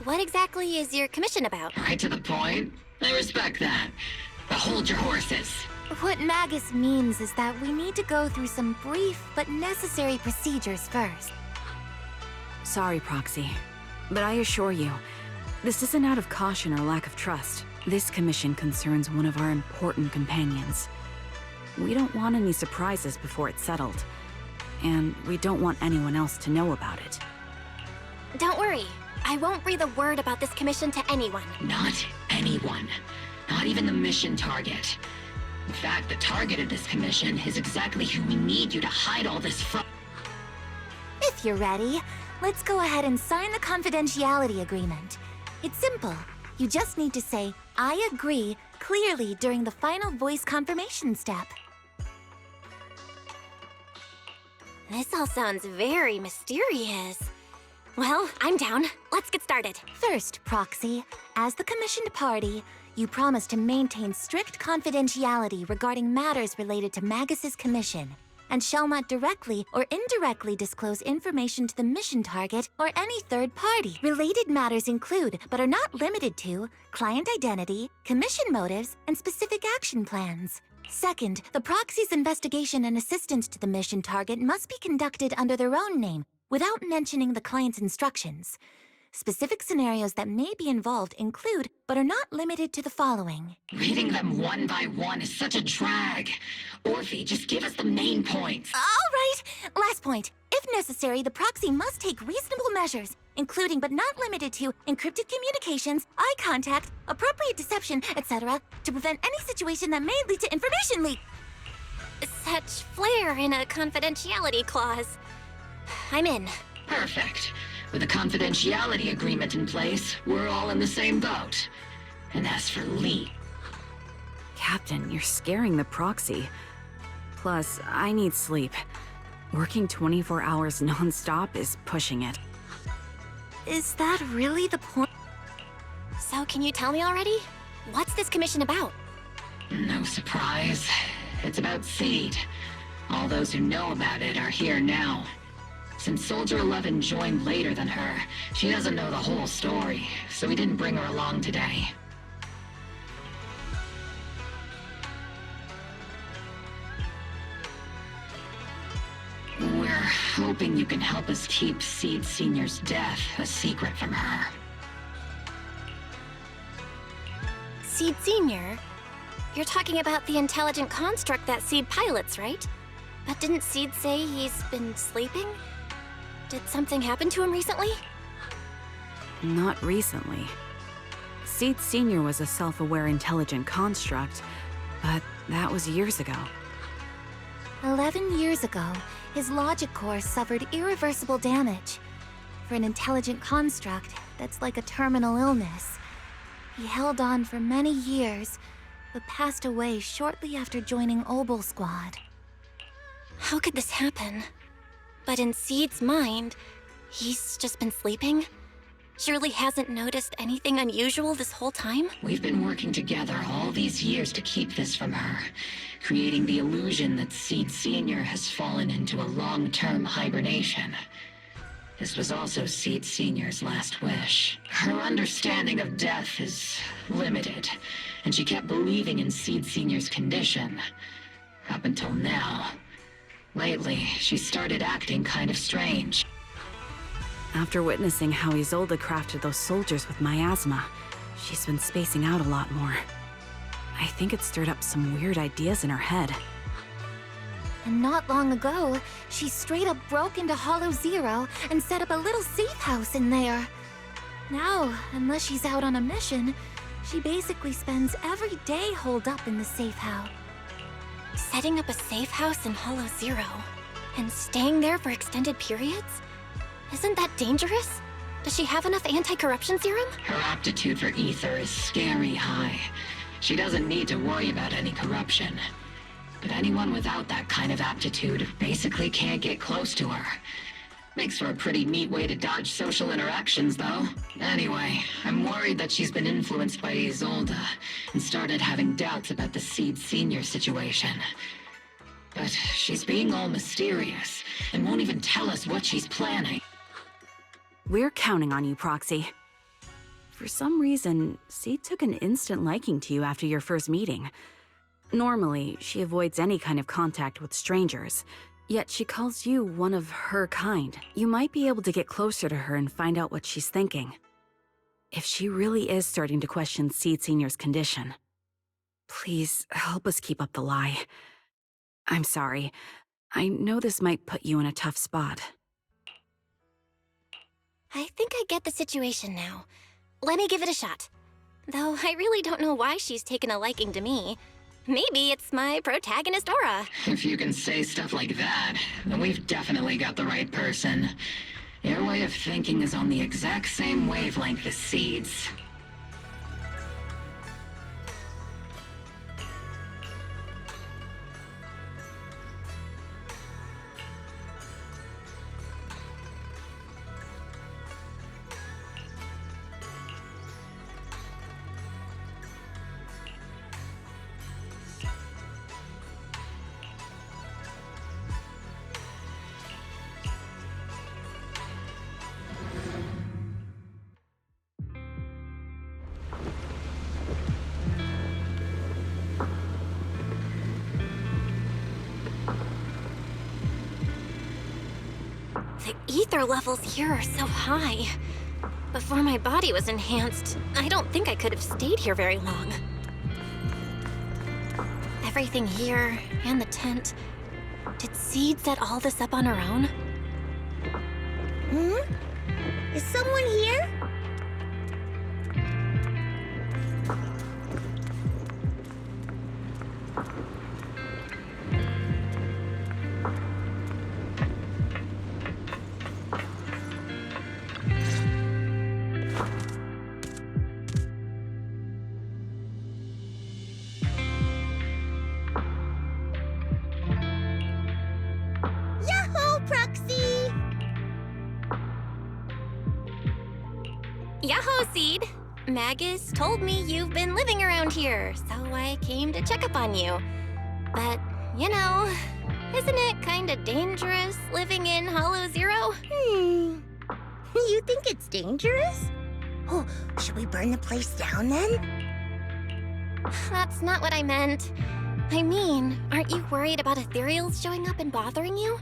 What exactly is your commission about? Right to the point. I respect that. But hold your horses. What Magus means is that we need to go through some brief but necessary procedures first. Sorry, Proxy, but I assure you, this isn't out of caution or lack of trust. This commission concerns one of our important companions. We don't want any surprises before it's settled, and we don't want anyone else to know about it. Don't worry, I won't breathe a word about this commission to anyone. Not anyone. Not even the mission target. In fact, the target of this commission is exactly who we need you to hide all this from. If you're ready, let's go ahead and sign the confidentiality agreement. It's simple. You just need to say, "I agree," clearly during the final voice confirmation step. This all sounds very mysterious. Well, I'm down. Let's get started. First, Proxy, as the commissioned party, you promise to maintain strict confidentiality regarding matters related to Magus's commission, and shall not directly or indirectly disclose information to the mission target or any third party. Related matters include, but are not limited to, client identity, commission motives, and specific action plans. Second, the proxy's investigation and assistance to the mission target must be conducted under their own name, without mentioning the client's instructions. Specific scenarios that may be involved include, but are not limited to the following. Reading them one by one is such a drag. Orphe, just give us the main points. All right! Last point. If necessary, the proxy must take reasonable measures, including but not limited to encrypted communications, eye contact, appropriate deception, etc., to prevent any situation that may lead to information leak. Such flair in a confidentiality clause. I'm in. Perfect. With a confidentiality agreement in place, we're all in the same boat. And as for Lee... Captain, you're scaring the Proxy. Plus, I need sleep. Working 24 hours non-stop is pushing it. Is that really the point? So can you tell me already? What's this commission about? No surprise. It's about Seed. All those who know about it are here now. Since Soldier 11 joined later than her, she doesn't know the whole story, so we didn't bring her along today. We're hoping you can help us keep Seed Senior's death a secret from her. Seed Senior? You're talking about the intelligent construct that Seed pilots, right? But didn't Seed say he's been sleeping? Did something happen to him recently? Not recently. Seed Senior was a self-aware intelligent construct, but that was years ago. 11 years ago, his logic core suffered irreversible damage. For an intelligent construct, that's like a terminal illness. He held on for many years, but passed away shortly after joining Obel Squad. How could this happen? But in Seed's mind, he's just been sleeping? Surely hasn't noticed anything unusual this whole time? We've been working together all these years to keep this from her, creating the illusion that Seed Senior has fallen into a long-term hibernation. This was also Seed Senior's last wish. Her understanding of death is limited, and she kept believing in Seed Senior's condition. Up until now. Lately, she started acting kind of strange. After witnessing how Isolde crafted those soldiers with miasma, she's been spacing out a lot more. I think it stirred up some weird ideas in her head. And not long ago, she straight up broke into Hollow Zero and set up a little safe house in there. Now, unless she's out on a mission, she basically spends every day holed up in the safe house. Setting up a safe house in Hollow Zero and staying there for extended periods? Isn't that dangerous? Does she have enough anti-corruption serum? Her aptitude for ether is scary high. She doesn't need to worry about any corruption. But anyone without that kind of aptitude basically can't get close to her. Makes for a pretty neat way to dodge social interactions, though. Anyway, I'm worried that she's been influenced by Isolde and started having doubts about the Seed Senior situation. But she's being all mysterious and won't even tell us what she's planning. We're counting on you, Proxy. For some reason, Seed took an instant liking to you after your first meeting. Normally, she avoids any kind of contact with strangers, yet she calls you one of her kind. You might be able to get closer to her and find out what she's thinking. If she really is starting to question Seed Senior's condition, please help us keep up the lie. I'm sorry. I know this might put you in a tough spot. I think I get the situation now. Let me give it a shot. Though I really don't know why she's taken a liking to me. Maybe it's my protagonist aura. If you can say stuff like that, then we've definitely got the right person. Your way of thinking is on the exact same wavelength as Seed's. The ether levels here are so high. Before my body was enhanced, I don't think I could have stayed here very long. Everything here, and the tent. Did Seed set all this up on her own? Is someone here? Yahoo, Proxy! Yahoo, Seed! Magus told me you've been living around here, so I came to check up on you. But, you know, isn't it kinda dangerous living in Hollow Zero? You think it's dangerous? Oh, should we burn the place down then? That's not what I meant. I mean, aren't you worried about ethereals showing up and bothering you?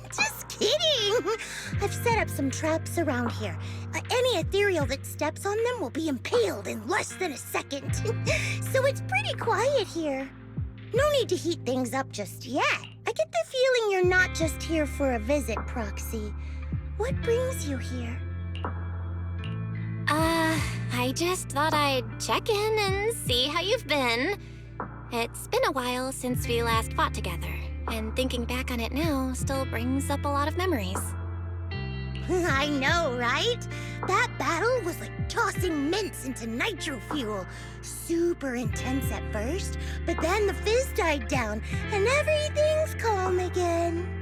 Just kidding! I've set up some traps around here. Any ethereal that steps on them will be impaled in less than a second. So it's pretty quiet here. No need to heat things up just yet. I get the feeling you're not just here for a visit, Proxy. What brings you here? I just thought I'd check in and see how you've been. It's been a while since we last fought together, and thinking back on it now still brings up a lot of memories. I know, right? That battle was like tossing mints into nitro fuel. Super intense at first, but then the fizz died down, and everything's calm again.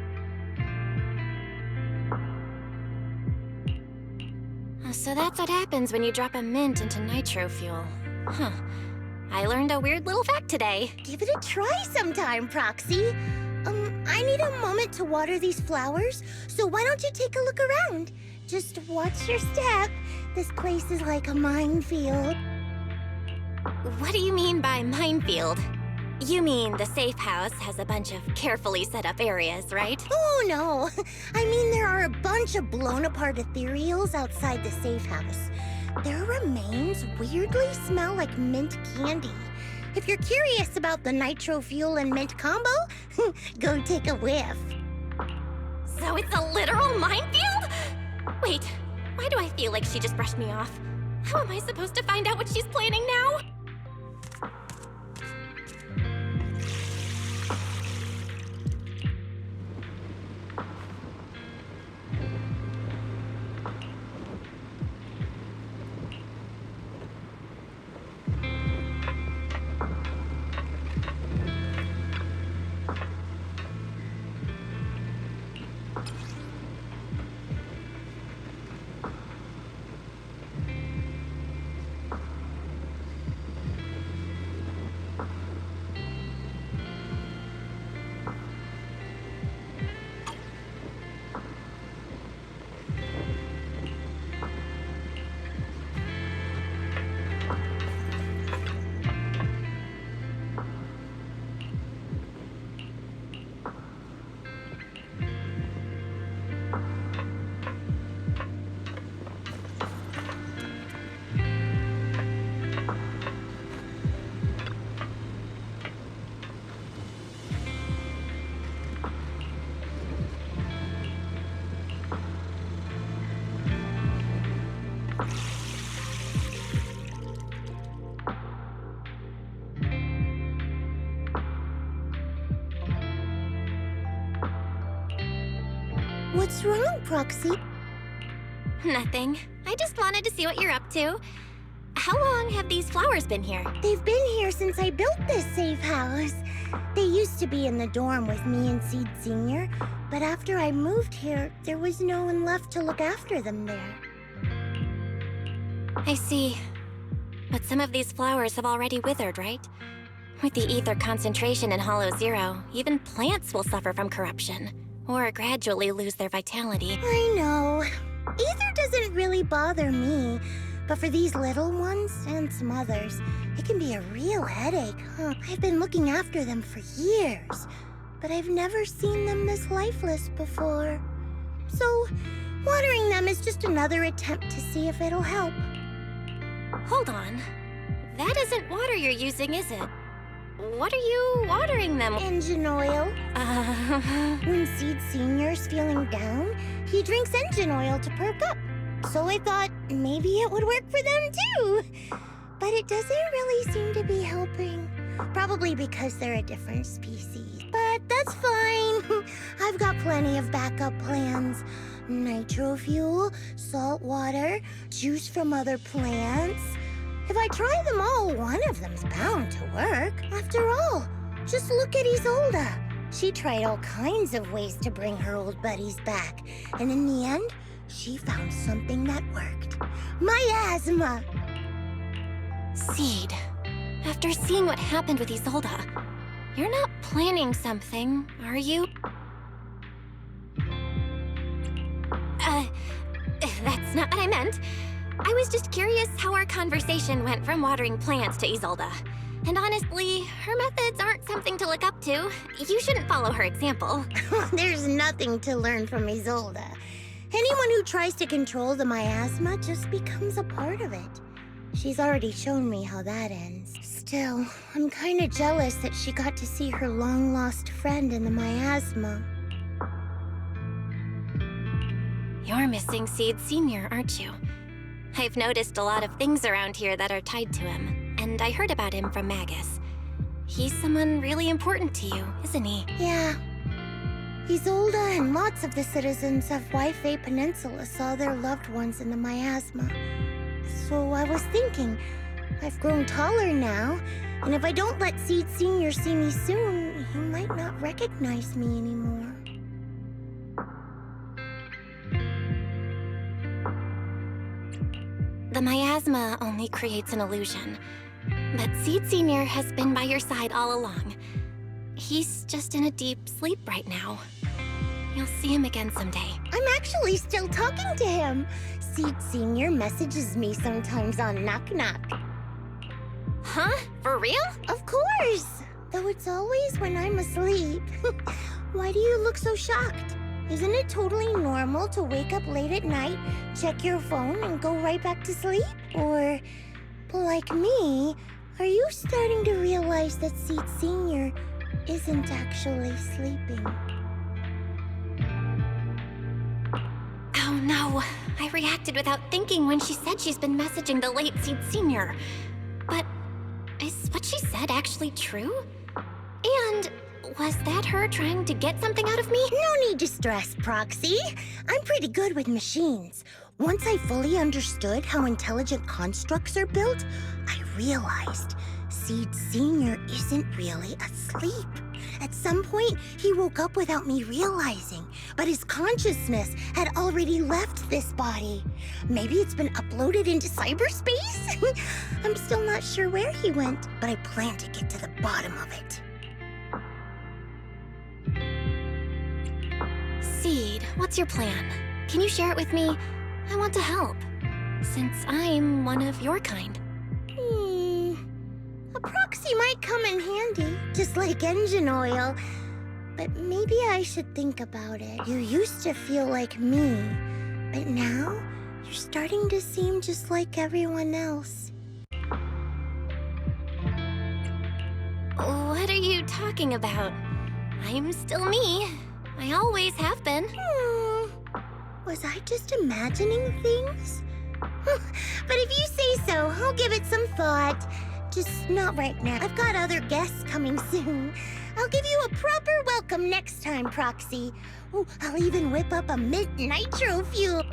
So that's what happens when you drop a mint into nitro fuel. Huh. I learned a weird little fact today. Give it a try sometime, Proxy. I need a moment to water these flowers, so why don't you take a look around? Just watch your step. This place is like a minefield. What do you mean by minefield? You mean the safe house has a bunch of carefully set up areas, right? Oh, no. I mean, there are a bunch of blown-apart ethereals outside the safe house. Their remains weirdly smell like mint candy. If you're curious about the nitro fuel and mint combo, go take a whiff. So it's a literal minefield? Wait, why do I feel like she just brushed me off? How am I supposed to find out what she's planning now? What's wrong, Proxy? Nothing. I just wanted to see what you're up to. How long have these flowers been here? They've been here since I built this safe house. They used to be in the dorm with me and Seed Sr., but after I moved here, there was no one left to look after them there. I see. But some of these flowers have already withered, right? With the ether concentration in Hollow Zero, even plants will suffer from corruption, or gradually lose their vitality. I know. Ether doesn't really bother me, but for these little ones and some others, it can be a real headache, huh? I've been looking after them for years, but I've never seen them this lifeless before. So, watering them is just another attempt to see if it'll help. Hold on. That isn't water you're using, is it? What are you watering them? Engine oil. When Seed Senior's feeling down, he drinks engine oil to perk up. So I thought maybe it would work for them too. But it doesn't really seem to be helping. Probably because they're a different species. But that's fine. I've got plenty of backup plans. Nitro fuel, salt water, juice from other plants. If I try them all, one of them's bound to work. After all, just look at Isolde. She tried all kinds of ways to bring her old buddies back. And in the end, she found something that worked. Miasma! Seed, after seeing what happened with Isolde, you're not planning something, are you? That's not what I meant. I was just curious how our conversation went from watering plants to Isolde. And honestly, her methods aren't something to look up to. You shouldn't follow her example. There's nothing to learn from Isolde. Anyone who tries to control the miasma just becomes a part of it. She's already shown me how that ends. Still, I'm kinda jealous that she got to see her long-lost friend in the miasma. You're missing Seed Senior, aren't you? I've noticed a lot of things around here that are tied to him, and I heard about him from Magus. He's someone really important to you, isn't he? Yeah. Isolde and lots of the citizens of Wi-Fi Peninsula saw their loved ones in the miasma. So I was thinking, I've grown taller now, and if I don't let Seed Senior see me soon, he might not recognize me anymore. The miasma only creates an illusion, but Seed Senior has been by your side all along. He's just in a deep sleep right now. You'll see him again someday. I'm actually still talking to him. Seed Senior messages me sometimes on Knock Knock. Huh? For real? Of course! Though it's always when I'm asleep. Why do you look so shocked? Isn't it totally normal to wake up late at night, check your phone, and go right back to sleep? Or, like me, are you starting to realize that Seed Senior isn't actually sleeping? Oh no, I reacted without thinking when she said she's been messaging the late Seed Senior. But is what she said actually true? And was that her trying to get something out of me? No need to stress, Proxy. I'm pretty good with machines. Once I fully understood how intelligent constructs are built, I realized Seed Senior isn't really asleep. At some point, he woke up without me realizing, but his consciousness had already left this body. Maybe it's been uploaded into cyberspace? I'm still not sure where he went, but I plan to get to the bottom of it. Seed, what's your plan? Can you share it with me? I want to help, since I'm one of your kind. A proxy might come in handy, just like engine oil. But maybe I should think about it. You used to feel like me, but now you're starting to seem just like everyone else. What are you talking about? I'm still me. I always have been. Was I just imagining things? But if you say so, I'll give it some thought. Just not right now. I've got other guests coming soon. I'll give you a proper welcome next time, Proxy. Oh, I'll even whip up a mint nitro fuel.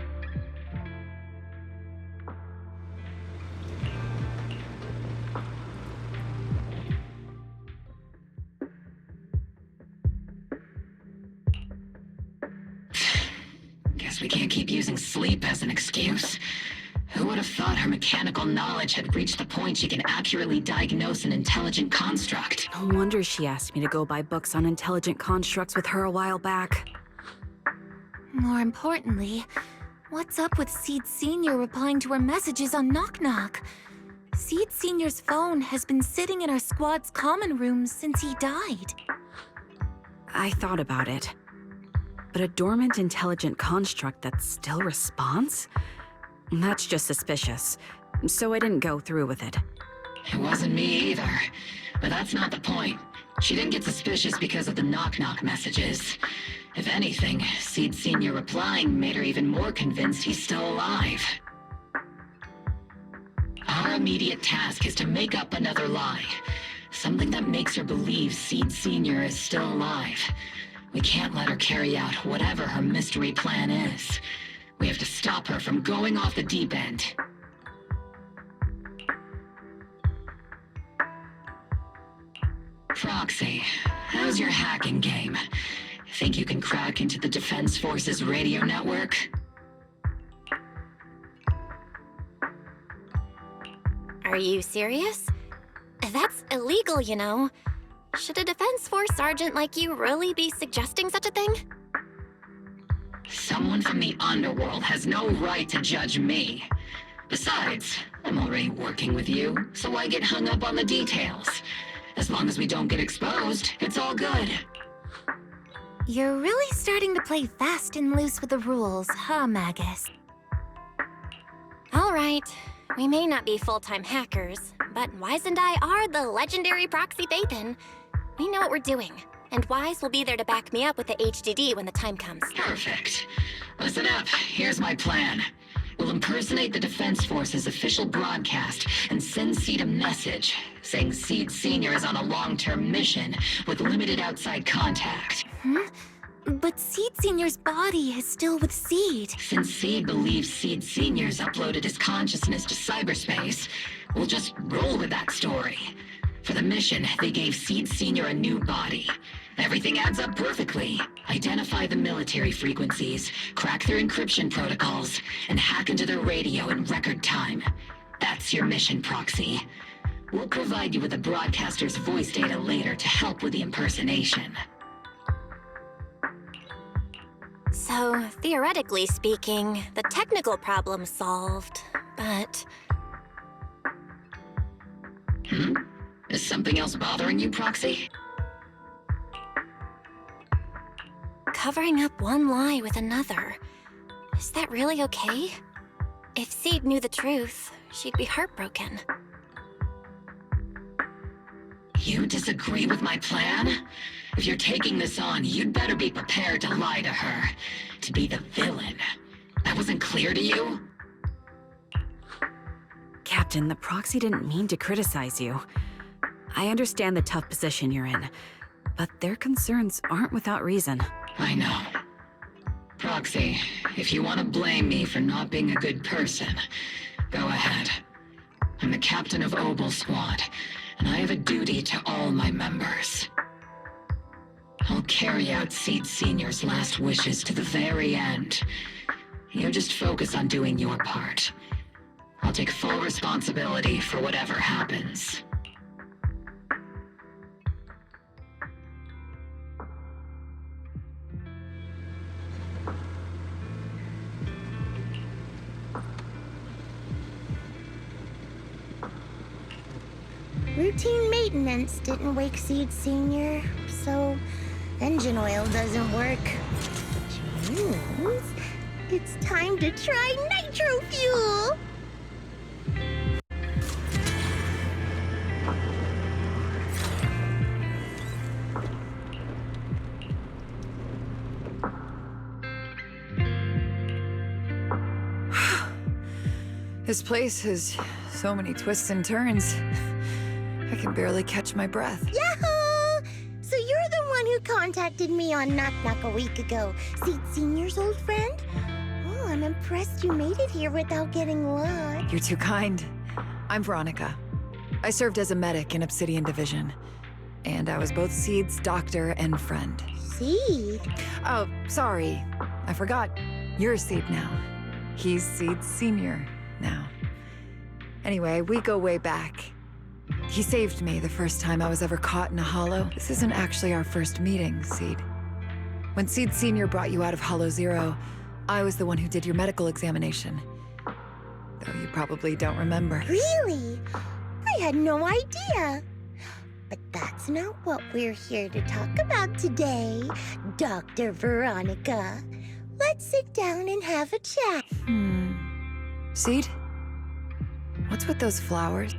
Guess we can't keep using sleep as an excuse. Who would have thought her mechanical knowledge had reached the point she can accurately diagnose an intelligent construct? No wonder she asked me to go buy books on intelligent constructs with her a while back. More importantly, what's up with Seed Sr. replying to her messages on Knock Knock? Seed Sr.'s phone has been sitting in our squad's common room since he died. I thought about it. But a dormant intelligent construct that still responds? That's just suspicious, so I didn't go through with it. It wasn't me either. But that's not the point. She didn't get suspicious because of the knock-knock messages. If anything, Seed Sr. replying made her even more convinced he's still alive. Our immediate task is to make up another lie. Something that makes her believe Seed Sr. is still alive. We can't let her carry out whatever her mystery plan is. We have to stop her from going off the deep end. Proxy, how's your hacking game? Think you can crack into the Defense Forces radio network? Are you serious? That's illegal, you know. Should a Defense Force sergeant like you really be suggesting such a thing? Someone from the underworld has no right to judge me. Besides, I'm already working with you, so why get hung up on the details? As long as we don't get exposed, it's all good. You're really starting to play fast and loose with the rules, huh, Magus? All right, we may not be full-time hackers, but Wise and I are the legendary Proxy Phaethon. We know what we're doing. And Wise will be there to back me up with the HDD when the time comes. Perfect. Listen up, here's my plan. We'll impersonate the Defense Force's official broadcast and send Seed a message saying Seed Sr. is on a long-term mission with limited outside contact. But Seed Sr.'s body is still with Seed. Since Seed believes Seed Sr.'s uploaded his consciousness to cyberspace, we'll just roll with that story. For the mission, they gave Seed Sr. a new body. Everything adds up perfectly. Identify the military frequencies, crack their encryption protocols, and hack into their radio in record time. That's your mission, Proxy. We'll provide you with the broadcaster's voice data later to help with the impersonation. So, theoretically speaking, the technical problem's solved, but... Is something else bothering you, Proxy? Covering up one lie with another. Is that really okay? If Seed knew the truth, she'd be heartbroken. You disagree with my plan? If you're taking this on, you'd better be prepared to lie to her. To be the villain. That wasn't clear to you? Captain, the Proxy didn't mean to criticize you. I understand the tough position you're in, but their concerns aren't without reason. I know. Proxy, if you want to blame me for not being a good person, go ahead. I'm the captain of Obel Squad, and I have a duty to all my members. I'll carry out Seed Sr.'s last wishes to the very end. You just focus on doing your part. I'll take full responsibility for whatever happens. Routine maintenance didn't wake Seed Sr., so engine oil doesn't work. Which means it's time to try nitro fuel! This place has so many twists and turns. I can barely catch my breath. Yahoo! So you're the one who contacted me on Knock Knock a week ago, Seed Senior's old friend? Oh, I'm impressed you made it here without getting lost. You're too kind. I'm Veronica. I served as a medic in Obsidian Division. And I was both Seed's doctor and friend. Seed? Oh, sorry. I forgot. You're Seed now. He's Seed's senior now. Anyway, we go way back. He saved me the first time I was ever caught in a hollow. This isn't actually our first meeting, Seed. When Seed Senior brought you out of Hollow Zero, I was the one who did your medical examination. Though you probably don't remember. Really? I had no idea. But that's not what we're here to talk about today, Dr. Veronica. Let's sit down and have a chat. Seed? What's with those flowers?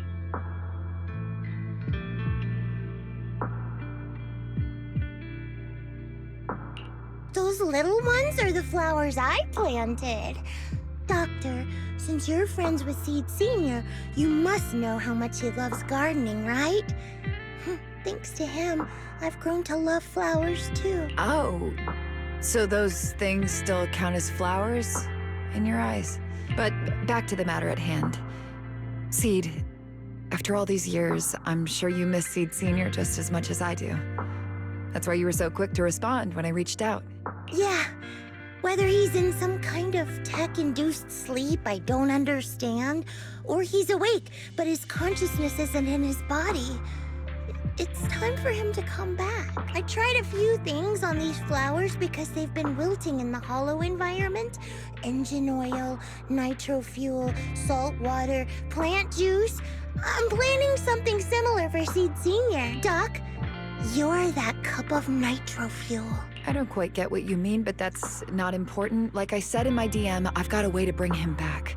Those little ones are the flowers I planted. Doctor, since you're friends with Seed Senior, you must know how much he loves gardening, right? Thanks to him, I've grown to love flowers too. Oh, so those things still count as flowers in your eyes? But back to the matter at hand. Seed, after all these years, I'm sure you miss Seed Senior just as much as I do. That's why you were so quick to respond when I reached out. Yeah, whether he's in some kind of tech-induced sleep I don't understand, or he's awake, but his consciousness isn't in his body, it's time for him to come back. I tried a few things on these flowers because they've been wilting in the hollow environment. Engine oil, nitro fuel, salt water, plant juice. I'm planning something similar for Seed Senior. Doc, you're that cup of nitro fuel. I don't quite get what you mean, but that's not important. Like I said in my DM, I've got a way to bring him back.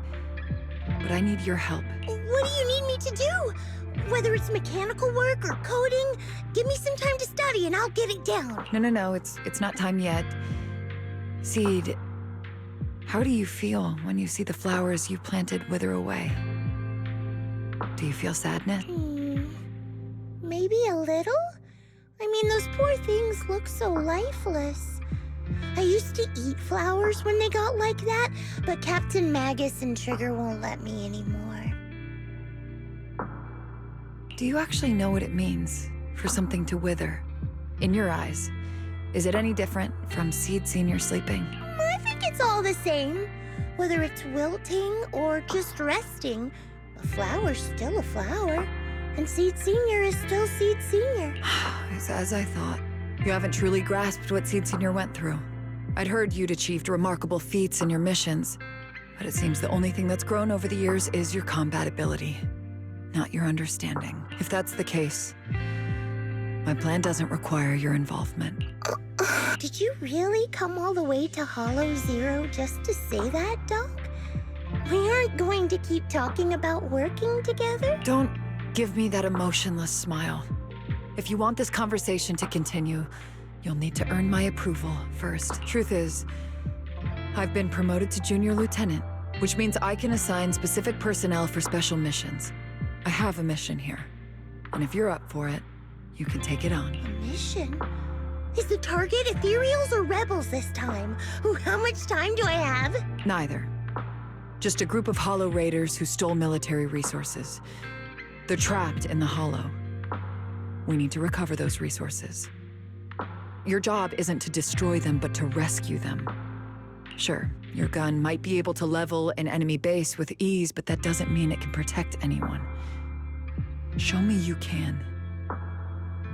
But I need your help. What do you need me to do? Whether it's mechanical work or coding, give me some time to study and I'll get it down. No, it's not time yet. Seed, how do you feel when you see the flowers you planted wither away? Do you feel sadness? Maybe a little? I mean, those poor things look so lifeless. I used to eat flowers when they got like that, but Captain Magus and Trigger won't let me anymore. Do you actually know what it means for something to wither? In your eyes, is it any different from Seed Senior sleeping? I think it's all the same. Whether it's wilting or just resting, a flower's still a flower. And Seed Senior is still Seed Senior. It's as I thought. You haven't truly grasped what Seed Senior went through. I'd heard you'd achieved remarkable feats in your missions, but it seems the only thing that's grown over the years is your combat ability, not your understanding. If that's the case, my plan doesn't require your involvement. Did you really come all the way to Hollow Zero just to say that, Doc? We aren't going to keep talking about working together? Don't give me that emotionless smile. If you want this conversation to continue, you'll need to earn my approval first. Truth is, I've been promoted to Junior Lieutenant, which means I can assign specific personnel for special missions. I have a mission here, and if you're up for it, you can take it on. A mission? Is the target Ethereals or Rebels this time? Ooh, how much time do I have? Neither. Just a group of Hollow Raiders who stole military resources. They're trapped in the Hollow. We need to recover those resources. Your job isn't to destroy them, but to rescue them. Sure, your gun might be able to level an enemy base with ease, but that doesn't mean it can protect anyone. Show me you can,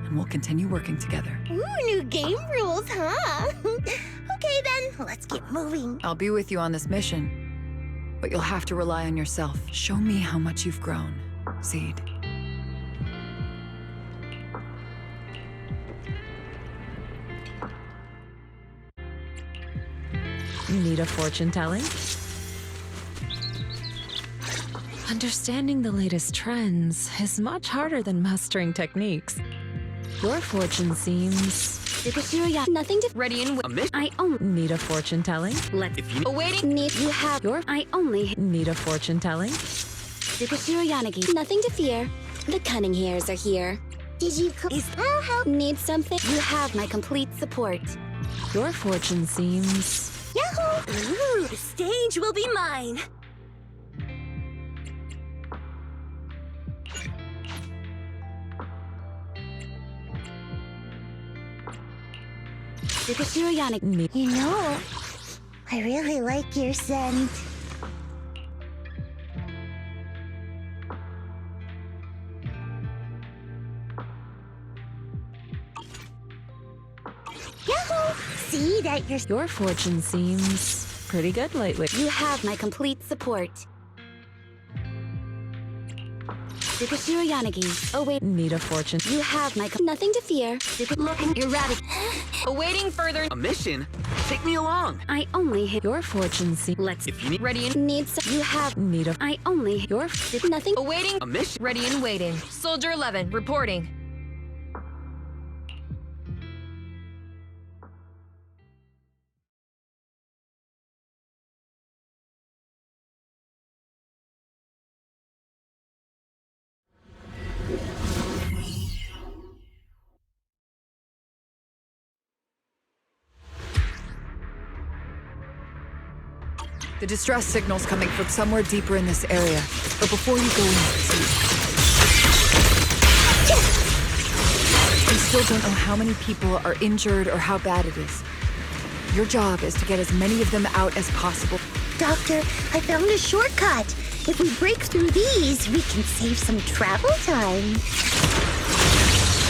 and we'll continue working together. Ooh, new game rules, huh? Okay then, let's get moving. I'll be with you on this mission, but you'll have to rely on yourself. Show me how much you've grown, Seed. You need a fortune telling? Understanding the latest trends is much harder than mastering techniques. Your fortune seems Nothing to ready and I only Need a fortune telling? let's If you awaiting need you have your I only Need a fortune telling? Nothing to fear. The cunning hairs are here. Did you I'll help. Need something? You have my complete support. Your fortune seems... Yahoo! Ooh, the stage will be mine. Need You know, I really like your scent. Yahoo! See that you're... Your fortune seems pretty good lately. You have my complete support. Oh wait, Need a fortune. you have my nothing to fear. Looking erratic. awaiting further a mission, take me along. I only hit Your fortune seems... let's If you need ready and Need some. You have Need a... I only Your... nothing. awaiting a mission, ready and waiting. Soldier 11 reporting. The distress signal's coming from somewhere deeper in this area. But before you go in, we still don't know how many people are injured or how bad it is. Your job is to get as many of them out as possible. Doctor, I found a shortcut. If we break through these, we can save some travel time.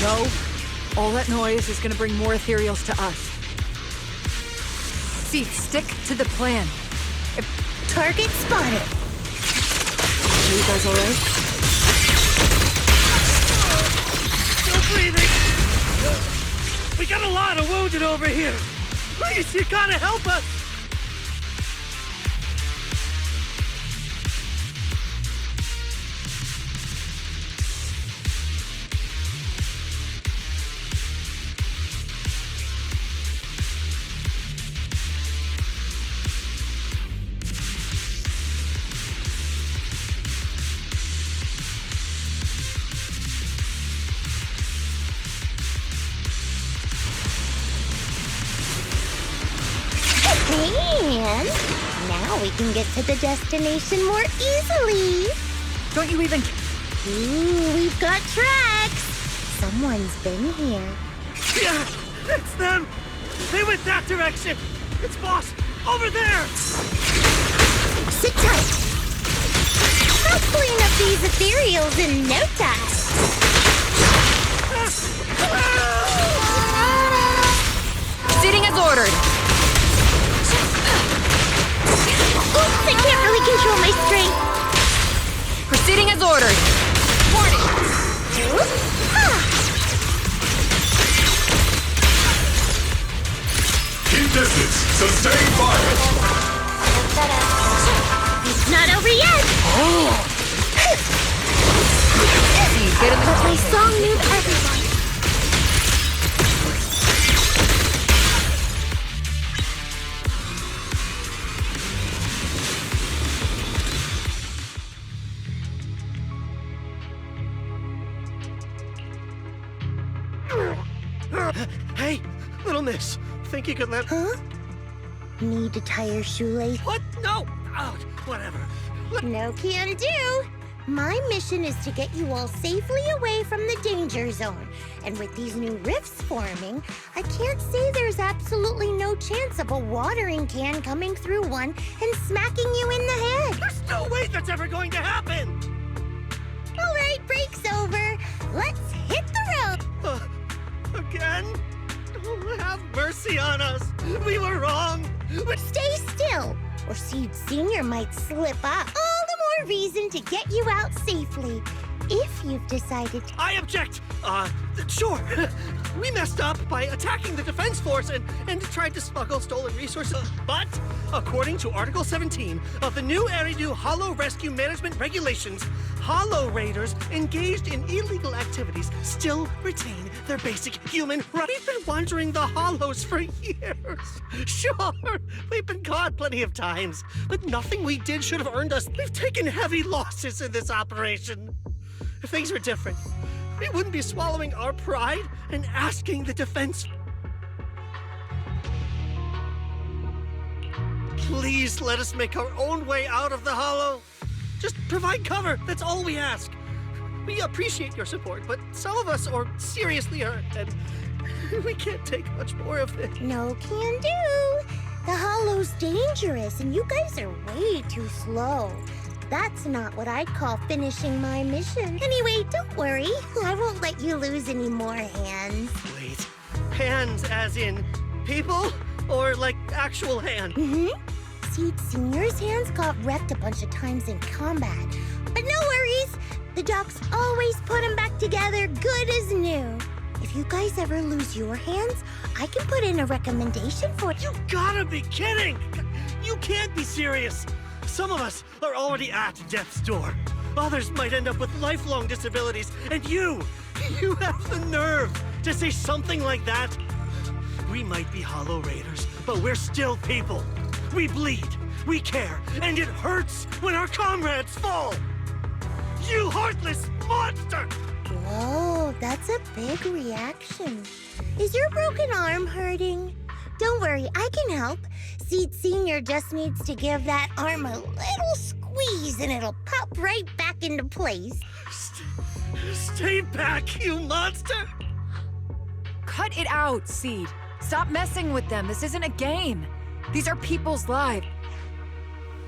No, all that noise is gonna bring more ethereals to us. See, stick to the plan. Target spotted. Are you guys alright? Still breathing. We got a lot of wounded over here. Please, you gotta help us. And now we can get to the destination more easily. Don't you even... Ooh, we've got tracks. Someone's been here. Yeah, it's them. They went that direction. It's boss over there. Sit tight. I'll clean up these ethereals in no time. Proceeding as ordered. Oops, I can't really control my strength. Proceeding as ordered. Warning. Keep distance. Sustain fire. It's not over yet. Get in the But my song moved everyone. Hey, little miss. Think you could let... Huh? Need to tie your shoelace? What? No. Oh, whatever. No can do. My mission is to get you all safely away from the danger zone. And with these new rifts forming, I can't say there's absolutely no chance of a watering can coming through one and smacking you in the head. There's no way that's ever going to happen. All right, break's over. Let's hit the road. Again? Oh, have mercy on us. We were wrong. Stay still, or Seed Senior might slip up. All the more reason to get you out safely. If you've decided to... I object! Sure. We messed up by attacking the defense force and tried to smuggle stolen resources. But, according to Article 17 of the new Eridu Hollow Rescue Management Regulations, Hollow Raiders engaged in illegal activities still retain their basic human rights. We've been wandering the Hollows for years. Sure, we've been caught plenty of times, but nothing we did should have earned us. We've taken heavy losses in this operation. If things were different, we wouldn't be swallowing our pride and asking the defense. Please let us make our own way out of the Hollow. Just provide cover, that's all we ask. We appreciate your support, but some of us are seriously hurt, and we can't take much more of it. No can do. The Hollow's dangerous, and you guys are way too slow. That's not what I'd call finishing my mission. Anyway, don't worry. I won't let you lose any more hands. Wait, hands as in people? Or like actual hand? Seed Senior's hands got wrecked a bunch of times in combat. But no worries. The docs always put them back together good as new. If you guys ever lose your hands, I can put in a recommendation for you. You gotta be kidding! You can't be serious! Some of us are already at death's door. Others might end up with lifelong disabilities, and you have the nerve to say something like that? We might be Hollow Raiders, but we're still people. We bleed, we care, and it hurts when our comrades fall! You heartless monster! Whoa, that's a big reaction. Is your broken arm hurting? Don't worry, I can help. Seed Senior just needs to give that arm a little squeeze and it'll pop right back into place. Stay back, you monster! Cut it out, Seed. Stop messing with them. This isn't a game. These are people's lives.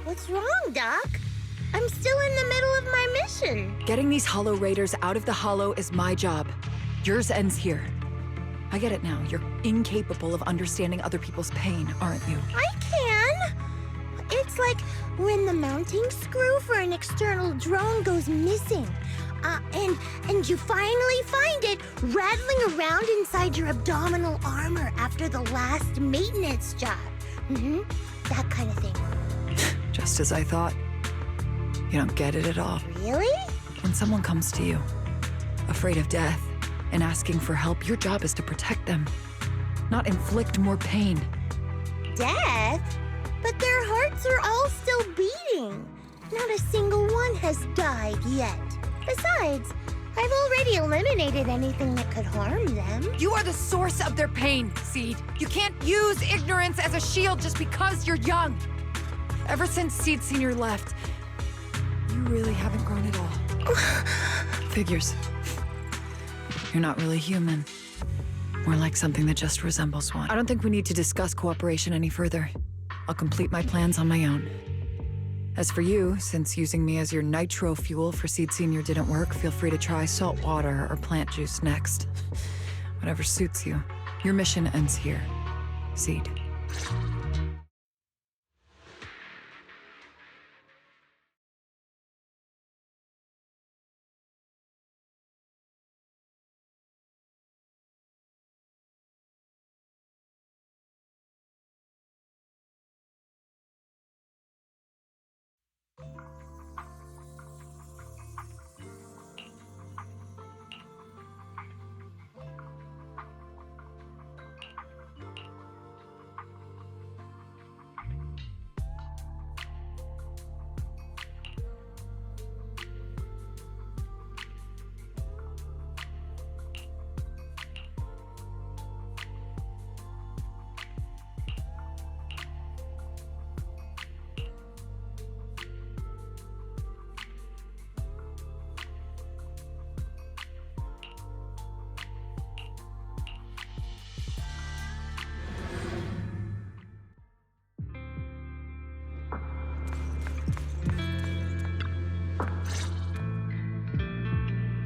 What's wrong, Doc? I'm still in the middle of my mission. Getting these Hollow Raiders out of the Hollow is my job. Yours ends here. I get it now. You're incapable of understanding other people's pain, aren't you? I can. It's like when the mounting screw for an external drone goes missing. And you finally find it rattling around inside your abdominal armor after the last maintenance job. That kind of thing. Just as I thought. You don't get it at all. Really? When someone comes to you, afraid of death, and asking for help, your job is to protect them, not inflict more pain. Death? But their hearts are all still beating. Not a single one has died yet. Besides, I've already eliminated anything that could harm them. You are the source of their pain, Seed. You can't use ignorance as a shield just because you're young. Ever since Seed Senior left, you really haven't grown at all. Figures. You're not really human. More like something that just resembles one. I don't think we need to discuss cooperation any further. I'll complete my plans on my own. As for you, since using me as your nitro fuel for Seed Senior didn't work, feel free to try salt water or plant juice next. Whatever suits you. Your mission ends here, Seed.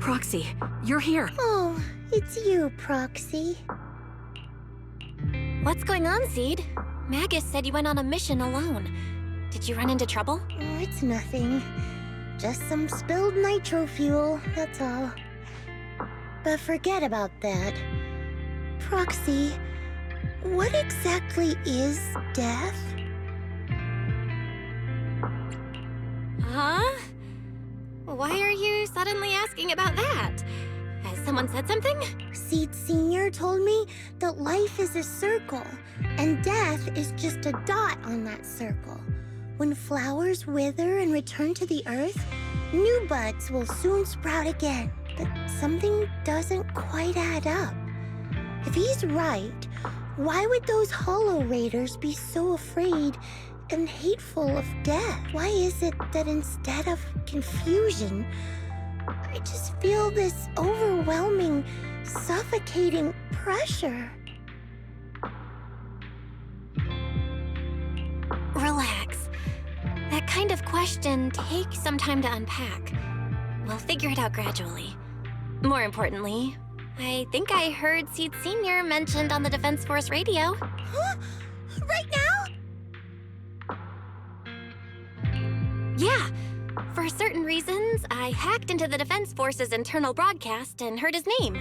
Proxy, you're here. Oh, it's you, Proxy. What's going on, Seed? Magus said you went on a mission alone. Did you run into trouble? Oh, it's nothing. Just some spilled nitro fuel, that's all. But forget about that. Proxy, what exactly is death? Huh? Why are you suddenly asking about that? Has someone said something? Seed Senior told me that life is a circle, and death is just a dot on that circle. When flowers wither and return to the earth, new buds will soon sprout again. But something doesn't quite add up. If he's right, why would those Hollow Raiders be so afraid and hateful of death? Why is it that instead of confusion, I just feel this overwhelming, suffocating pressure? Relax. That kind of question takes some time to unpack. We'll figure it out gradually. More importantly, I think I heard Seed Senior mentioned on the Defense Force radio. Huh? Right now? Yeah. For certain reasons, I hacked into the Defense Force's internal broadcast and heard his name.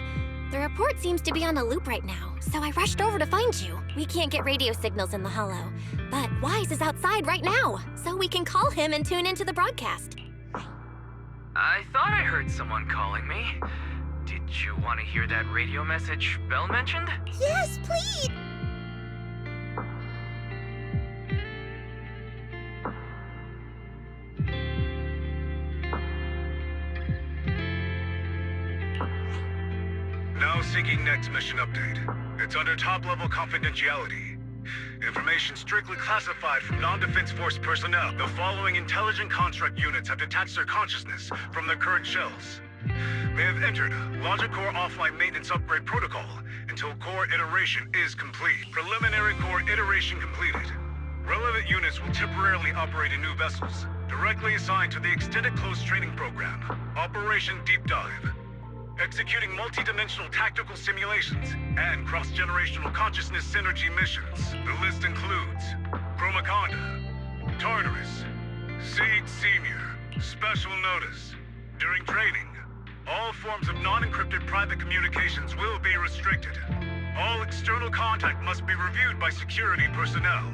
The report seems to be on a loop right now, so I rushed over to find you. We can't get radio signals in the Hollow, but Wise is outside right now, so we can call him and tune into the broadcast. I thought I heard someone calling me. Did you want to hear that radio message Belle mentioned? Yes, please! Now seeking next mission update. It's under top-level confidentiality. Information strictly classified from non-Defense Force personnel. The following intelligent construct units have detached their consciousness from their current shells. They have entered Logic Core offline maintenance upgrade protocol until core iteration is complete. Preliminary core iteration completed. Relevant units will temporarily operate in new vessels, directly assigned to the Extended Close Training Program, Operation Deep Dive. Executing multi-dimensional tactical simulations and cross-generational consciousness synergy missions. The list includes Chromaconda, Tartarus, Seed Senior. Special notice. During training, all forms of non-encrypted private communications will be restricted. All external contact must be reviewed by security personnel.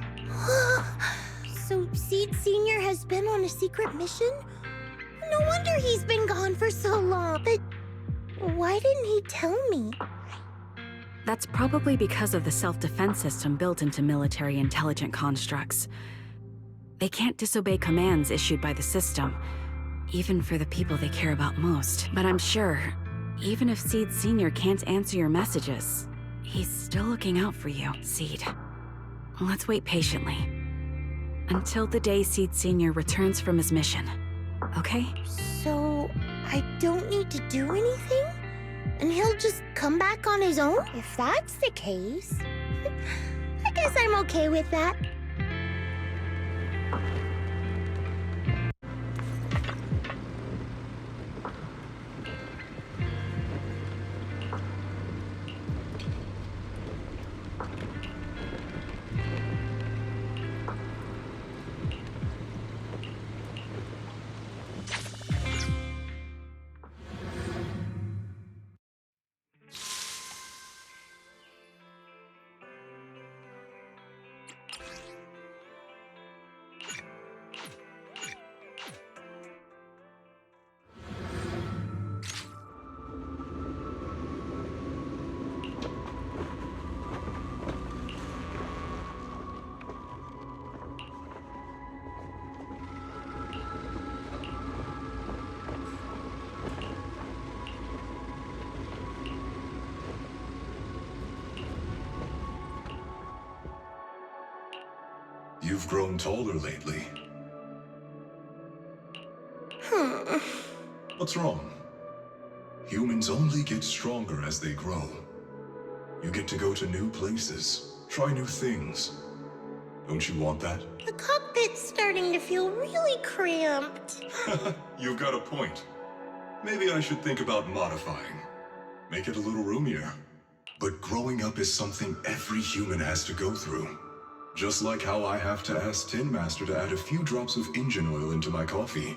So Seed Senior has been on a secret mission? No wonder he's been gone for so long. But why didn't he tell me? That's probably because of the self-defense system built into military intelligent constructs. They can't disobey commands issued by the system, even for the people they care about most. But I'm sure, even if Seed Senior can't answer your messages, he's still looking out for you, Seed. Let's wait patiently. Until the day Seed Senior returns from his mission, okay? So I don't need to do anything? And he'll just come back on his own? If that's the case, I guess I'm okay with that. You've grown taller lately. What's wrong? Humans only get stronger as they grow. You get to go to new places, try new things. Don't you want that? The cockpit's starting to feel really cramped. You've got a point. Maybe I should think about modifying. Make it a little roomier. But growing up is something every human has to go through. Just like how I have to ask Tin Master to add a few drops of engine oil into my coffee.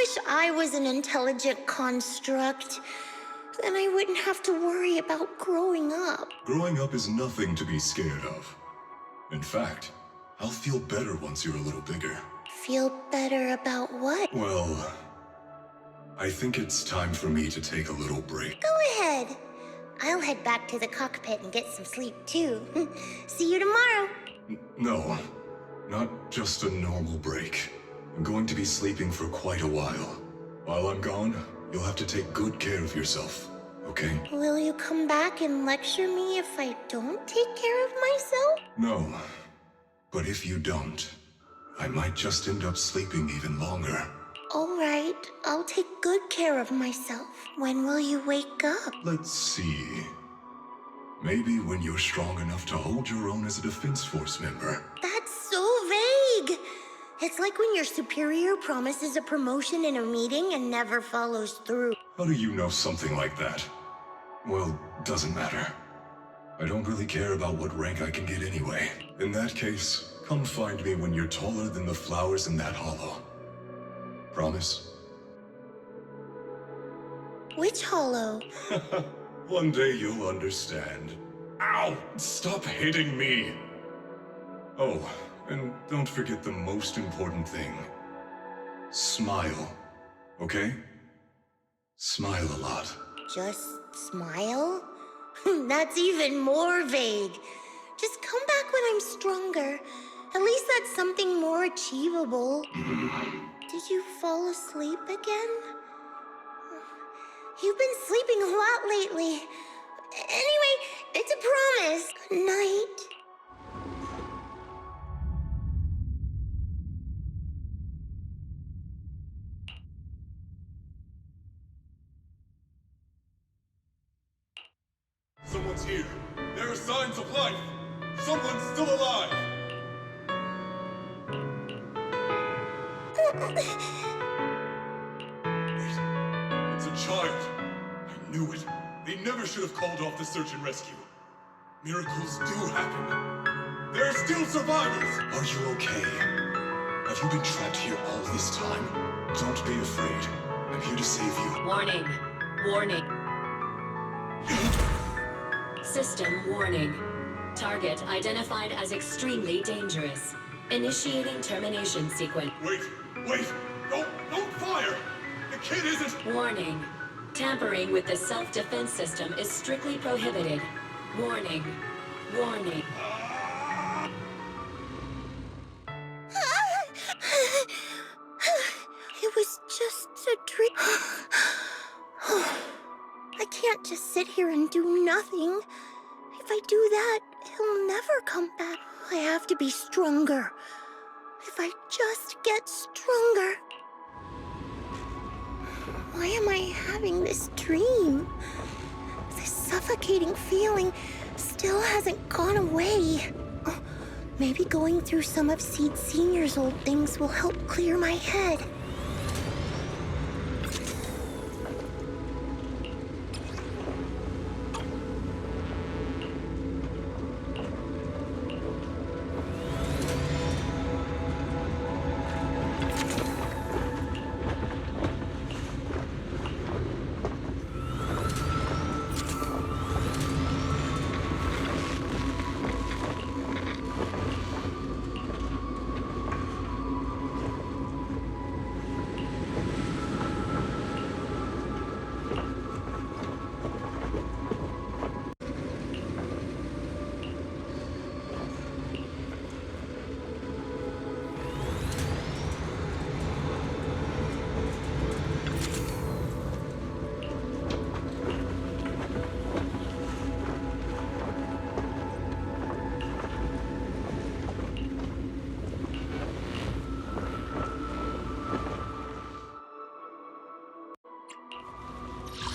wish I was an intelligent construct. Then I wouldn't have to worry about growing up. Growing up is nothing to be scared of. In fact, I'll feel better once you're a little bigger. Feel better about what? Well, I think it's time for me to take a little break. Go ahead. I'll head back to the cockpit and get some sleep too. See you tomorrow. No, not just a normal break. I'm going to be sleeping for quite a while. While I'm gone, you'll have to take good care of yourself, okay? Will you come back and lecture me if I don't take care of myself? No, but if you don't, I might just end up sleeping even longer. All right, I'll take good care of myself. When will you wake up? Let's see. Maybe when you're strong enough to hold your own as a Defense Force member. That's so vague. It's like when your superior promises a promotion in a meeting and never follows through. How do you know something like that? Well, doesn't matter. I don't really care about what rank I can get anyway. In that case, come find me when you're taller than the flowers in that hollow. Promise? Which hollow? One day you'll understand. Ow! Stop hitting me! Oh, and don't forget the most important thing. Smile, okay? Smile a lot. Just smile? That's even more vague. Just come back when I'm stronger. At least that's something more achievable. Did you fall asleep again? You've been sleeping a lot lately. Anyway, it's a promise. Good night. Someone's here. There are signs of life. Someone's still alive. Wait, it's a child. I knew it. They never should have called off the search and rescue. Miracles do happen. There are still survivors. Are you okay? Have you been trapped here all this time? Don't be afraid. I'm here to save you. Warning. Warning. System warning. Target identified as extremely dangerous. Initiating termination sequence. Wait! Don't fire! The kid isn't... Warning. Tampering with the self-defense system is strictly prohibited. Warning. Warning. It was just a dream. I can't just sit here and do nothing. If I do that, he'll never come back. I have to be stronger. If I just get stronger. Why am I having this dream? This suffocating feeling still hasn't gone away. Maybe going through some of Seed Senior's old things will help clear my head.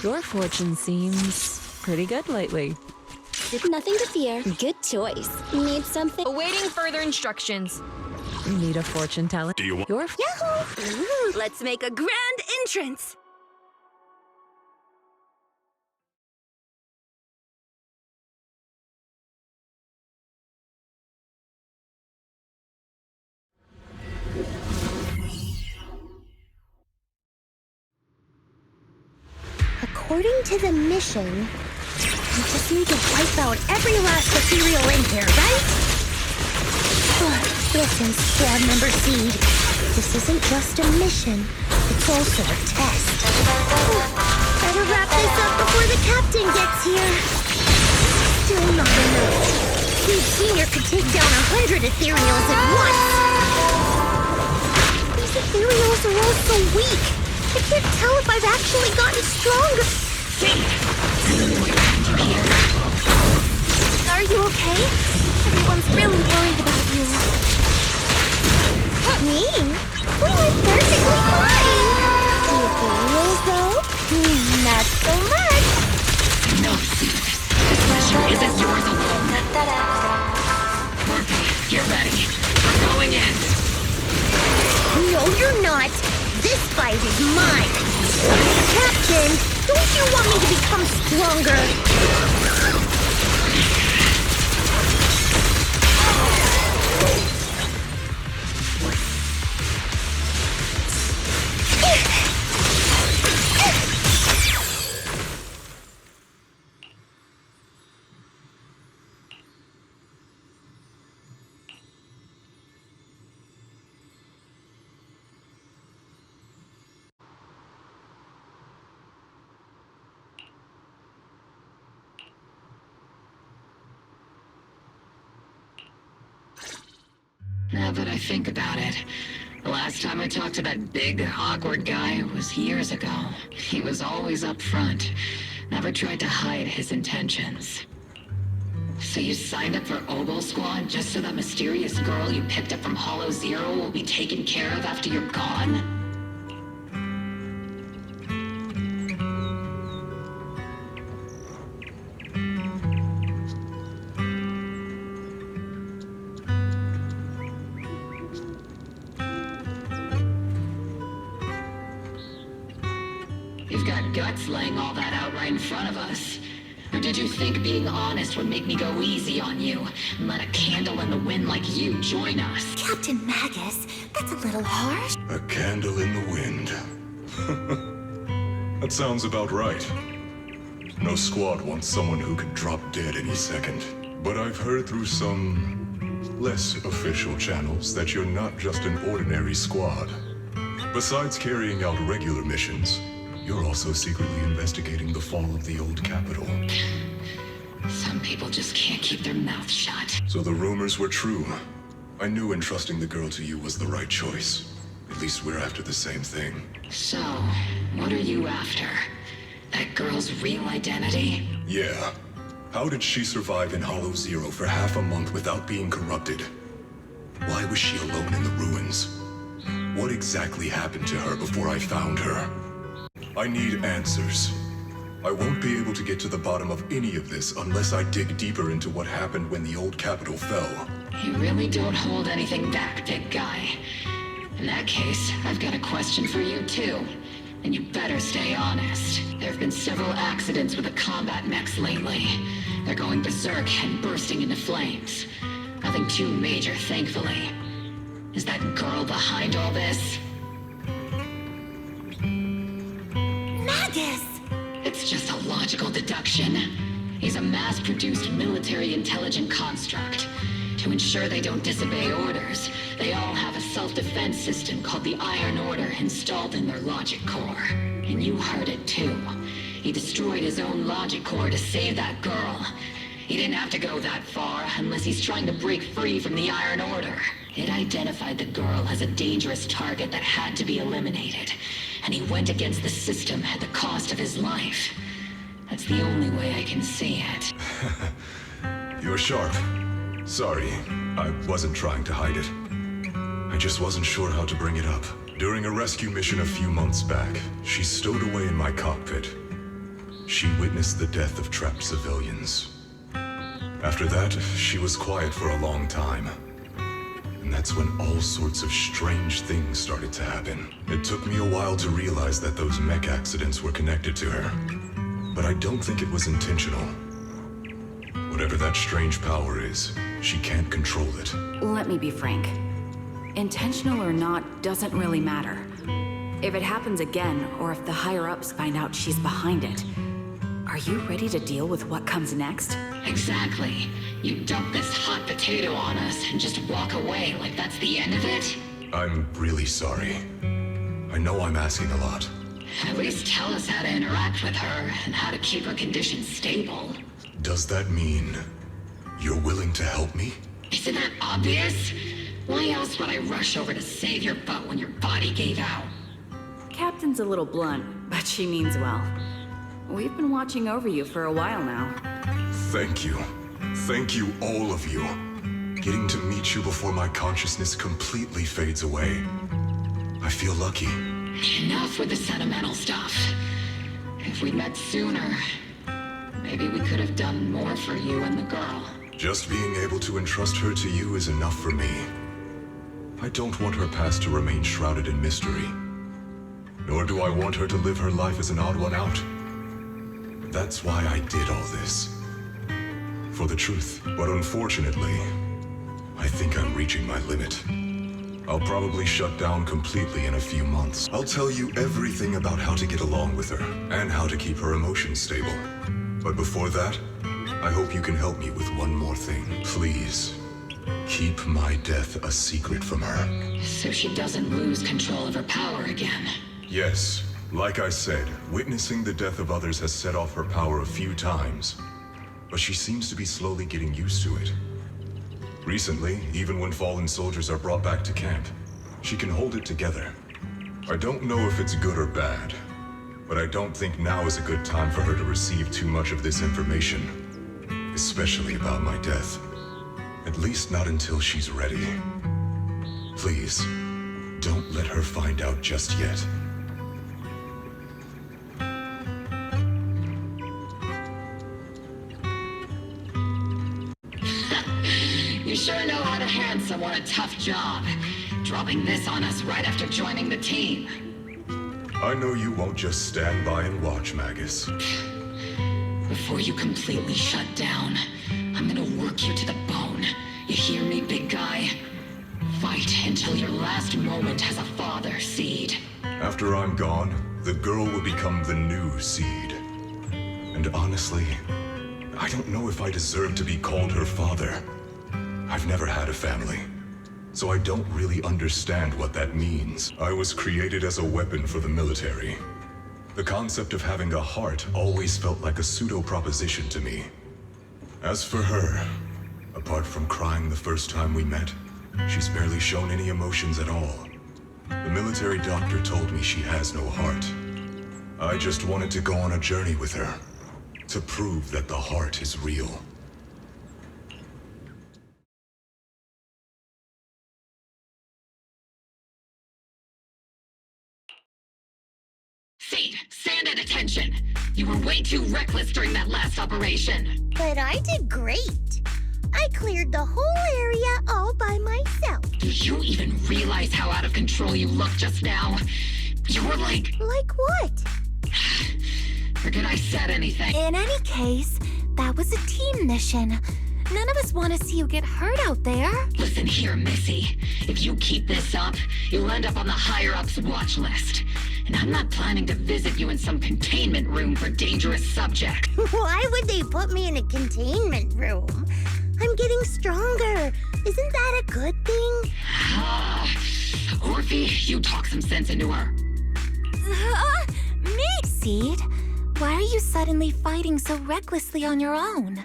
Your fortune seems pretty good lately. Nothing to fear. Good choice. Need something? Awaiting further instructions. Need a fortune teller? Do you want... Your Yahoo! Ooh, let's make a grand entrance. according to the mission, we just need to wipe out every last ethereal in here, right? Listen, Squad Member Seed. This isn't just a mission, it's also a test. Better wrap this up before the captain gets here. Still not enough. Seed Senior could take down 100 ethereals at once. These ethereals are all so weak. I can't tell if I've actually gotten stronger. Are you okay? Everyone's really worried about you. Me? Well, I'm perfectly fine. The ethereals, though? Not so much. No, this mission isn't yours alone. Murphy, get ready. We're going in. No, you're not. This fight is mine. Captain, don't you want me to become stronger? Now that I think about it, the last time I talked to that big, awkward guy was years ago. He was always up front, never tried to hide his intentions. So you signed up for Ogle Squad just so that mysterious girl you picked up from Hollow Zero will be taken care of after you're gone? You've got guts laying all that out right in front of us. Or did you think being honest would make me go easy on you and let a candle in the wind like you join us? Captain Magus, that's a little harsh. A candle in the wind. That sounds about right. No squad wants someone who could drop dead any second. But I've heard through some less official channels that you're not just an ordinary squad. Besides carrying out regular missions, you're also secretly investigating the fall of the old capital. Some people just can't keep their mouths shut. So the rumors were true. I knew entrusting the girl to you was the right choice. At least we're after the same thing. So, what are you after? That girl's real identity? Yeah. How did she survive in Hollow Zero for half a month without being corrupted? Why was she alone in the ruins? What exactly happened to her before I found her? I need answers. I won't be able to get to the bottom of any of this unless I dig deeper into what happened when the old capital fell. You really don't hold anything back, big guy. In that case, I've got a question for you too. And you better stay honest. There have been several accidents with the combat mechs lately. They're going berserk and bursting into flames. Nothing too major, thankfully. Is that girl behind all this? Magus! It's just a logical deduction. He's a mass-produced military intelligent construct. To ensure they don't disobey orders, they all have a self-defense system called the Iron Order installed in their logic core. And you heard it too. He destroyed his own logic core to save that girl. He didn't have to go that far unless he's trying to break free from the Iron Order. It identified the girl as a dangerous target that had to be eliminated. And he went against the system at the cost of his life. That's the only way I can see it. You're sharp. Sorry, I wasn't trying to hide it. I just wasn't sure how to bring it up. During a rescue mission a few months back, she stowed away in my cockpit. She witnessed the death of trapped civilians. After that, she was quiet for a long time. And that's when all sorts of strange things started to happen. It took me a while to realize that those mech accidents were connected to her. But I don't think it was intentional. Whatever that strange power is, she can't control it. Let me be frank. Intentional or not doesn't really matter. If it happens again, or if the higher-ups find out she's behind it, are you ready to deal with what comes next? Exactly. You dump this hot potato on us and just walk away like that's the end of it? I'm really sorry. I know I'm asking a lot. At least tell us how to interact with her and how to keep her condition stable. Does that mean you're willing to help me? Isn't that obvious? Why else would I rush over to save your butt when your body gave out? Captain's a little blunt, but she means well. We've been watching over you for a while now. Thank you. Thank you, all of you. Getting to meet you before my consciousness completely fades away. I feel lucky. Enough with the sentimental stuff. If we'd met sooner, maybe we could have done more for you and the girl. Just being able to entrust her to you is enough for me. I don't want her past to remain shrouded in mystery. Nor do I want her to live her life as an odd one out. That's why I did all this. For the truth. But unfortunately, I think I'm reaching my limit. I'll probably shut down completely in a few months. I'll tell you everything about how to get along with her, and how to keep her emotions stable. But before that, I hope you can help me with one more thing. Please, keep my death a secret from her. So she doesn't lose control of her power again. Yes, like I said, witnessing the death of others has set off her power a few times. But she seems to be slowly getting used to it. Recently, even when fallen soldiers are brought back to camp, she can hold it together. I don't know if it's good or bad, but I don't think now is a good time for her to receive too much of this information, especially about my death. At least not until she's ready. Please, don't let her find out just yet. You sure know how to hand someone a tough job, dropping this on us right after joining the team. I know you won't just stand by and watch, Magus. Before you completely shut down, I'm gonna work you to the bone. You hear me, big guy? Fight until your last moment has a father, Seed. After I'm gone, the girl will become the new Seed. And honestly, I don't know if I deserve to be called her father. I've never had a family, so I don't really understand what that means. I was created as a weapon for the military. The concept of having a heart always felt like a pseudo-proposition to me. As for her, apart from crying the first time we met, she's barely shown any emotions at all. The military doctor told me she has no heart. I just wanted to go on a journey with her, to prove that the heart is real. Seed, stand at attention! You were way too reckless during that last operation. But I did great. I cleared the whole area all by myself. Do you even realize how out of control you looked just now? You were like... Like what? Forget I said anything. In any case, that was a team mission. None of us want to see you get hurt out there. Listen here, Missy. If you keep this up, you'll end up on the higher-ups watch list. And I'm not planning to visit you in some containment room for dangerous subjects. Why would they put me in a containment room? I'm getting stronger. Isn't that a good thing? Orphe, you talk some sense into her. Me? Seed, why are you suddenly fighting so recklessly on your own?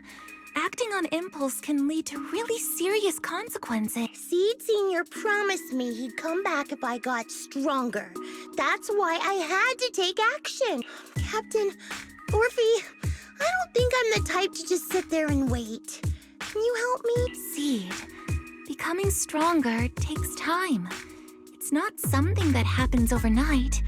Acting on impulse can lead to really serious consequences. Seed Senior promised me he'd come back if I got stronger. That's why I had to take action. Captain, Orphe, I don't think I'm the type to just sit there and wait. Can you help me? Seed, becoming stronger takes time. It's not something that happens overnight.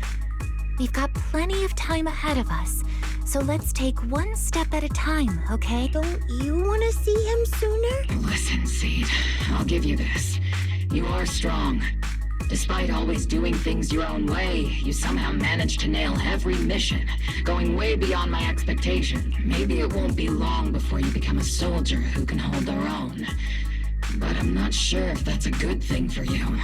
We've got plenty of time ahead of us. So let's take one step at a time, okay? Don't you want to see him sooner? Listen, Seed, I'll give you this. You are strong. Despite always doing things your own way, you somehow managed to nail every mission, going way beyond my expectation. Maybe it won't be long before you become a soldier who can hold their own. But I'm not sure if that's a good thing for you.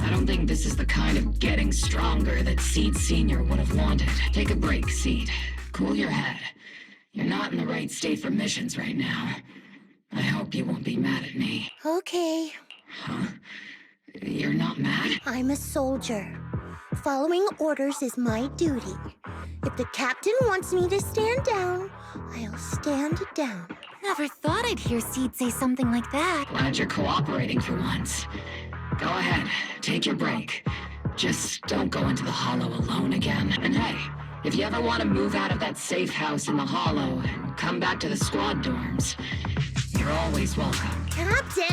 I don't think this is the kind of getting stronger that Seed Senior would have wanted. Take a break, Seed. Cool your head. You're not in the right state for missions right now. I hope you won't be mad at me. Okay. Huh? You're not mad? I'm a soldier. Following orders is my duty. If the captain wants me to stand down, I'll stand down. Never thought I'd hear Seed say something like that. Glad you're cooperating for once. Go ahead, take your break. Just don't go into the Hollow alone again. And hey, if you ever want to move out of that safe house in the Hollow and come back to the squad dorms, you're always welcome. Captain!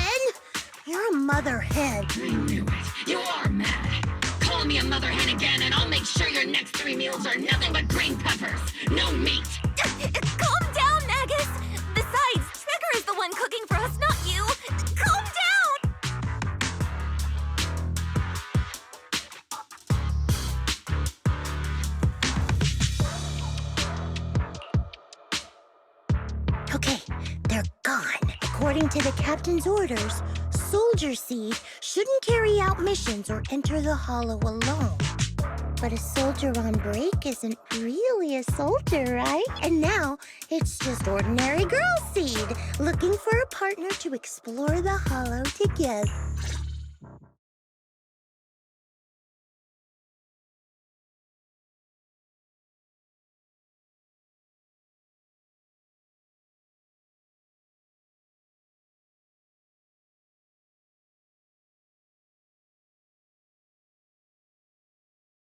You're a mother hen. I knew it. You are mad. Call me a mother hen again and I'll make sure your next 3 meals are nothing but green peppers. No meat. Calm down, Nagus! Besides, Trigger is the one cooking for us, not you! Calm down! Okay, they're gone. According to the captain's orders, Soldier Seed shouldn't carry out missions or enter the Hollow alone. But a soldier on break isn't really a soldier, right? And now, it's just ordinary girl Seed, looking for a partner to explore the Hollow together.